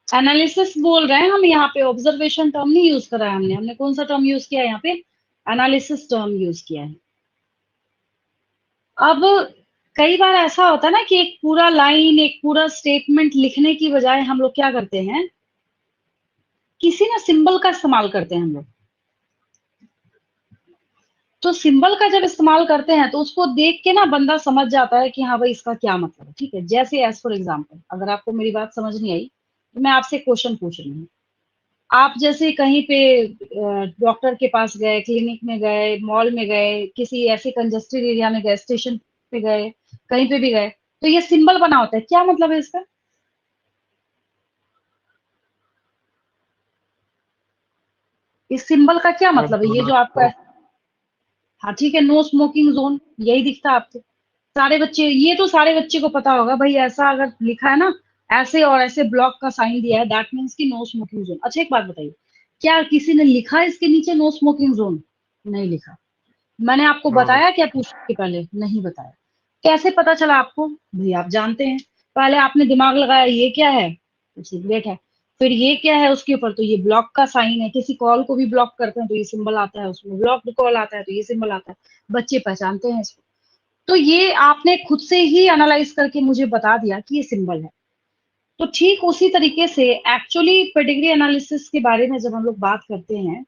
Analysis बोल रहे हैं हम यहाँ पे, ऑब्जर्वेशन टर्म नहीं यूज करा है हमने। हमने कौन सा टर्म यूज किया है यहाँ पे? एनालिसिस टर्म यूज किया है। अब कई बार ऐसा होता है ना कि एक पूरा लाइन, एक पूरा स्टेटमेंट लिखने की बजाय हम लोग क्या करते हैं, किसी ना सिंबल का इस्तेमाल करते हैं हम लोग। तो सिंबल का जब इस्तेमाल करते हैं तो उसको देख के ना बंदा समझ जाता है कि हाँ भाई इसका क्या मतलब है। ठीक है, जैसे एज फॉर एग्जाम्पल, अगर आपको मेरी बात समझ नहीं आई तो मैं आपसे क्वेश्चन पूछ रही हूँ। आप जैसे कहीं पे डॉक्टर के पास गए, क्लिनिक में गए, मॉल में गए, किसी ऐसे कंजेस्टेड एरिया में गए, स्टेशन पे गए, कहीं पे भी गए, तो ये सिंबल बना होता है, क्या मतलब है इसका? इस सिंबल का क्या मतलब है, ये जो आपका है? हाँ ठीक है, नो स्मोकिंग जोन, यही दिखता है आपको। सारे बच्चे, ये तो सारे बच्चे को पता होगा भाई, ऐसा अगर लिखा है ना, ऐसे और ऐसे ब्लॉक का साइन दिया है, दैट मीन्स कि नो स्मोकिंग जोन। अच्छा एक बात बताइए, क्या किसी ने लिखा है इसके नीचे नो स्मोकिंग जोन? नहीं लिखा। मैंने आपको बताया क्या पूछने के पहले? नहीं बताया। कैसे पता चला आपको? भाई आप जानते हैं, पहले आपने दिमाग लगाया, ये क्या है? तो सिगरेट है। फिर ये क्या है उसके ऊपर? तो ये ब्लॉक का साइन है। किसी कॉल को भी ब्लॉक करते हैं तो ये सिंबल आता है, उसमें ब्लॉक्ड कॉल आता है तो ये सिंबल आता है। बच्चे पहचानते हैं इसको। तो ये आपने खुद से ही एनालाइज करके मुझे बता दिया कि ये सिंबल है। तो ठीक उसी तरीके से एक्चुअली पेडिग्री एनालिसिस के बारे में जब हम लोग बात करते हैं,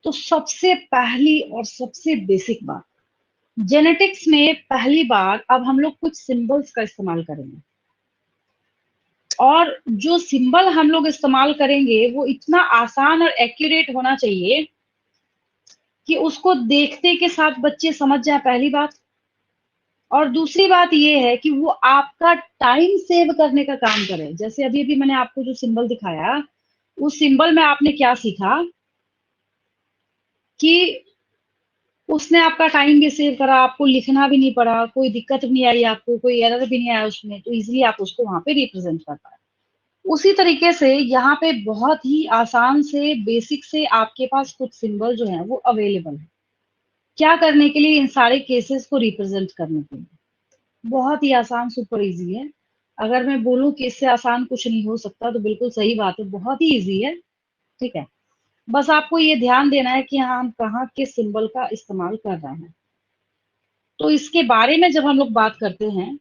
तो सबसे पहली और सबसे बेसिक बात, जेनेटिक्स में पहली बार अब हम लोग कुछ सिंबल्स का इस्तेमाल करेंगे। और जो सिंबल हम लोग इस्तेमाल करेंगे वो इतना आसान और एक्यूरेट होना चाहिए कि उसको देखते के साथ बच्चे समझ जाए, पहली बात। और दूसरी बात ये है कि वो आपका टाइम सेव करने का काम करे। जैसे अभी अभी मैंने आपको जो सिंबल दिखाया, उस सिंबल में आपने क्या सीखा कि उसने आपका टाइम भी सेव करा, आपको लिखना भी नहीं पड़ा, कोई दिक्कत भी नहीं आई आपको, कोई एरर भी नहीं आया उसमें, तो इजीली आप उसको वहां पे रिप्रेजेंट कर पाए। उसी तरीके से यहाँ पे बहुत ही आसान से, बेसिक से आपके पास कुछ सिंबल जो है वो अवेलेबल है। क्या करने के लिए? इन सारे केसेस को रिप्रेजेंट करने के लिए। बहुत ही आसान, सुपर इजी है। अगर मैं बोलूं कि इससे आसान कुछ नहीं हो सकता तो बिल्कुल सही बात है, बहुत ही इजी है। ठीक है, बस आपको ये ध्यान देना है कि हाँ हम कहाँ किस सिंबल का इस्तेमाल कर रहे हैं। तो इसके बारे में जब हम लोग बात करते हैं,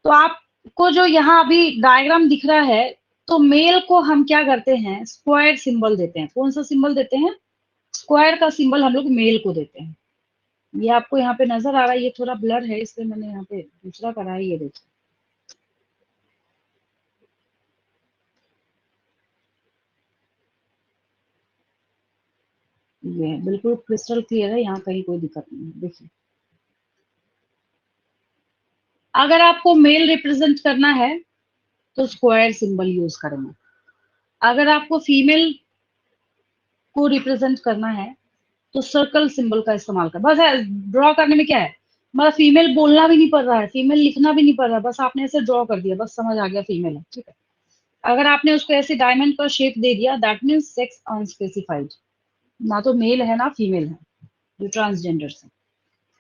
तो आपको जो यहाँ अभी डायग्राम दिख रहा है, तो मेल को हम क्या करते हैं, स्क्वायर सिंबल देते हैं। कौन सा सिंबल देते हैं? स्क्वायर का सिंबल हम लोग मेल को देते हैं। ये आपको यहाँ पे नजर आ रहा है, ये थोड़ा ब्लर है इसलिए मैंने यहाँ पे दूसरा करा है, ये देखिए। ये बिल्कुल क्रिस्टल क्लियर है, यहाँ कहीं कोई दिक्कत नहीं है, देखिए। अगर आपको मेल रिप्रेजेंट करना है तो स्क्वायर सिंबल यूज करेंगे। अगर आपको फीमेल को रिप्रेजेंट करना है तो सर्कल सिंबल का इस्तेमाल कर। बस ड्रॉ करने में क्या है, मतलब फीमेल बोलना भी नहीं पड़ रहा है, फीमेल लिखना भी नहीं पड़ रहा है, बस आपने ऐसे ड्रॉ कर दिया, बस समझ आ गया फीमेल है। ठीक है, अगर आपने उसको ऐसे डायमंड का शेप दे दिया, दैट मीन्स सेक्स अनस्पेसिफाइड, ना तो मेल है ना फीमेल है, जो ट्रांसजेंडर है।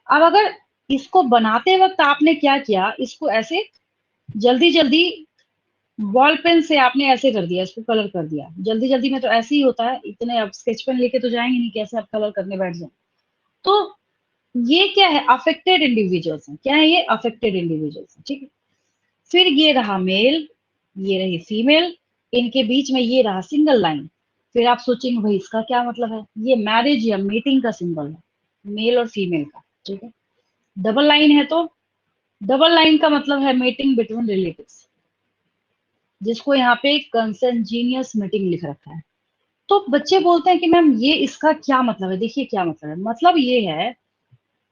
अब अगर इसको बनाते वक्त आपने क्या किया, इसको ऐसे जल्दी जल्दी बॉल पेन से आपने ऐसे कर दिया, इसको कलर कर दिया जल्दी जल्दी में, तो ऐसे ही होता है, इतने अब स्केच पेन लेके तो जाएंगे नहीं, कैसे आप कलर करने बैठ जाए। तो ये क्या है, अफेक्टेड इंडिविजुअल्स हैं। क्या है ये? अफेक्टेड इंडिविजुअल्स हैं। ठीक है, फिर ये रहा मेल, ये रही फीमेल, इनके बीच में ये रहा सिंगल लाइन। फिर आप सोचेंगे भाई इसका क्या मतलब है, ये मैरिज या मीटिंग का सिंबल है, मेल और फीमेल का। ठीक है, डबल लाइन है तो डबल लाइन का मतलब है मीटिंग बिटवीन रिलेटिव्स, जिसको यहाँ पे कंसेंजीनियस मीटिंग लिख रखा है। तो बच्चे बोलते हैं कि मैम ये इसका क्या मतलब है? देखिए क्या मतलब है, मतलब ये है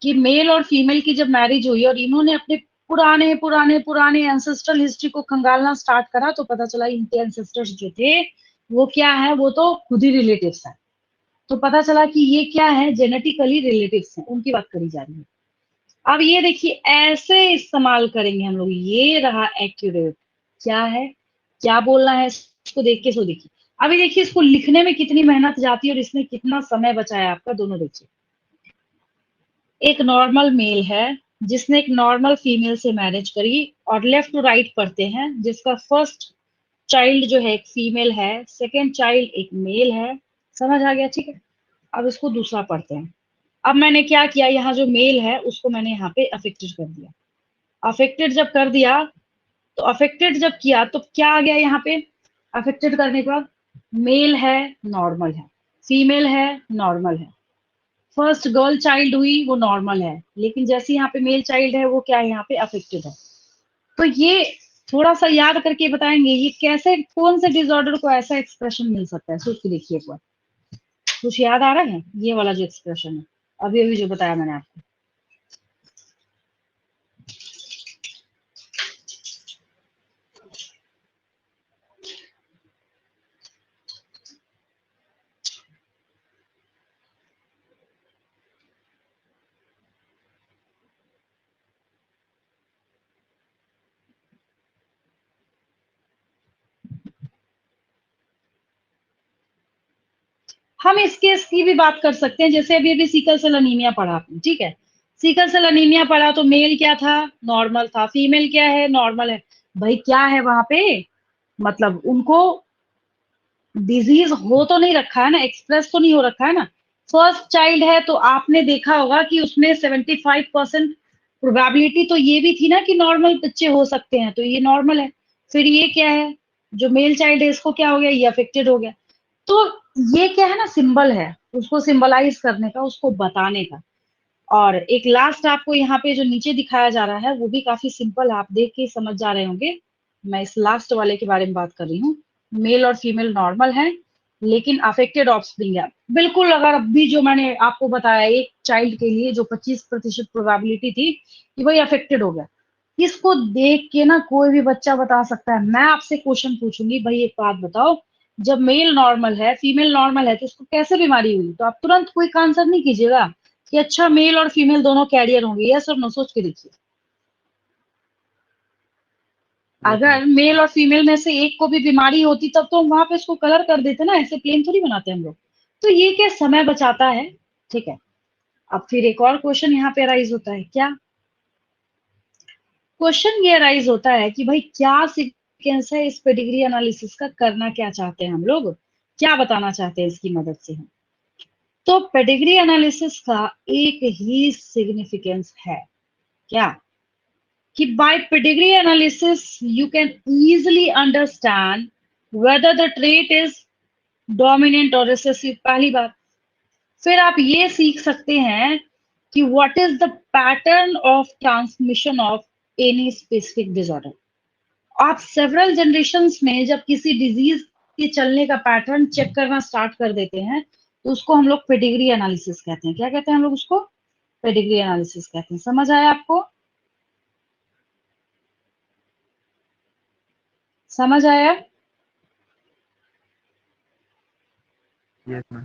कि मेल और फीमेल की जब मैरिज हुई और इन्होंने अपने पुराने पुराने पुराने एंसेस्ट्रल हिस्ट्री को खंगालना स्टार्ट करा, तो पता चला इनके एंसेस्टर्स जो थे वो क्या है, वो तो खुद ही रिलेटिव्स हैं। तो पता चला कि ये क्या है, जेनेटिकली रिलेटिव्स हैं, उनकी बात करी जा रही है। अब ये देखिए, ऐसे इस्तेमाल करेंगे हम लोग, ये रहा एक्यूरेट। क्या है, क्या बोलना है, इसको देख के सो देखिए। अभी देखिए इसको लिखने में कितनी मेहनत जाती है और इसमें कितना समय बचाया आपका, दोनों देखिए। एक नॉर्मल मेल है जिसने एक नॉर्मल फीमेल से मैरिज करी, और लेफ्ट टू राइट पढ़ते हैं, जिसका फर्स्ट चाइल्ड जो है एक फीमेल है, सेकेंड चाइल्ड एक मेल है। समझ आ गया? ठीक है, अब इसको दूसरा पढ़ते हैं। अब मैंने क्या किया, यहाँ जो मेल है उसको मैंने यहाँ पे अफेक्टेड कर दिया। अफेक्टेड जब कर दिया तो अफेक्टेड जब किया तो क्या आ गया यहाँ पे, अफेक्टेड करने के बाद मेल है नॉर्मल है, फीमेल है नॉर्मल है, फर्स्ट गर्ल चाइल्ड हुई वो नॉर्मल है, लेकिन जैसे यहाँ पे मेल चाइल्ड है वो क्या है, यहाँ पे अफेक्टेड है। तो ये थोड़ा सा याद करके बताएंगे ये कैसे, कौन से डिसऑर्डर को ऐसा एक्सप्रेशन मिल सकता है, सोच के देखिए एक बार। कुछ याद आ रहा है? ये वाला जो एक्सप्रेशन है अभी अभी जो बताया मैंने आपको। हम इस केस की भी बात कर सकते हैं, जैसे अभी अभी सिकल सेल अनीमिया पढ़ा आपने, ठीक है, सिकल सेल अनीमिया पढ़ा तो मेल क्या था, नॉर्मल था, फीमेल क्या है, नॉर्मल है। भाई क्या है वहां पे, मतलब उनको डिजीज हो तो नहीं रखा है ना, एक्सप्रेस तो नहीं हो रखा है ना। फर्स्ट चाइल्ड है तो आपने देखा होगा कि उसमें 75% प्रोबेबिलिटी तो ये भी थी ना कि नॉर्मल बच्चे हो सकते हैं, तो ये नॉर्मल है। फिर ये क्या है, जो मेल चाइल्ड है इसको क्या हो गया, ये अफेक्टेड हो गया। तो ये क्या है ना, सिंबल है, उसको सिंबलाइज करने का, उसको बताने का। और एक लास्ट आपको यहाँ पे जो नीचे दिखाया जा रहा है वो भी काफी सिंपल है, आप देख के समझ जा रहे होंगे। मैं इस लास्ट वाले के बारे में बात कर रही हूँ। मेल और फीमेल नॉर्मल है लेकिन अफेक्टेड ऑफस्प्रिंग है। बिल्कुल, अगर अभी जो मैंने आपको बताया एक चाइल्ड के लिए जो 25% प्रोबेबिलिटी थी कि भाई अफेक्टेड हो गया, इसको देख के ना कोई भी बच्चा बता सकता है। मैं आपसे क्वेश्चन पूछूंगी, भाई एक बात बताओ, जब मेल नॉर्मल है फीमेल नॉर्मल है तो उसको कैसे बीमारी हुई, तो आप तुरंत क्विक आंसर नहीं कीजिएगा कि अच्छा मेल और फीमेल दोनों कैरियर होंगे, यस और नो, सोच के देखिए। Yes ma'am. अगर मेल और फीमेल में से एक को भी बीमारी होती तब तो हम वहां पे इसको कलर कर देते ना, ऐसे प्लेन थोड़ी बनाते हम लोग। तो ये क्या समय बचाता है, ठीक है। अब फिर एक और क्वेश्चन यहाँ पे अराइज होता है, क्या क्वेश्चन ये अराइज होता है कि भाई क्या सीक्वेंस है इस पेडिग्री एनालिसिस का, करना क्या चाहते हैं हम लोग, क्या बताना चाहते हैं इसकी मदद से हम। तो पेडिग्री एनालिसिस का एक ही सिग्निफिकेंस है, क्या, कि by pedigree analysis you can easily understand whether the trait is dominant or recessive, पहली बात। फिर आप ये सीख सकते हैं कि what is the pattern of transmission of any specific disorder। आप सेवरल जनरेशन्स में जब किसी डिजीज के चलने का पैटर्न चेक करना स्टार्ट कर देते हैं तो उसको हम लोग पेडिग्री एनालिसिस कहते हैं। क्या कहते हैं हम लोग उसको, पेडिग्री एनालिसिस कहते हैं। समझ आया आपको? समझ आया? Yes ma'am.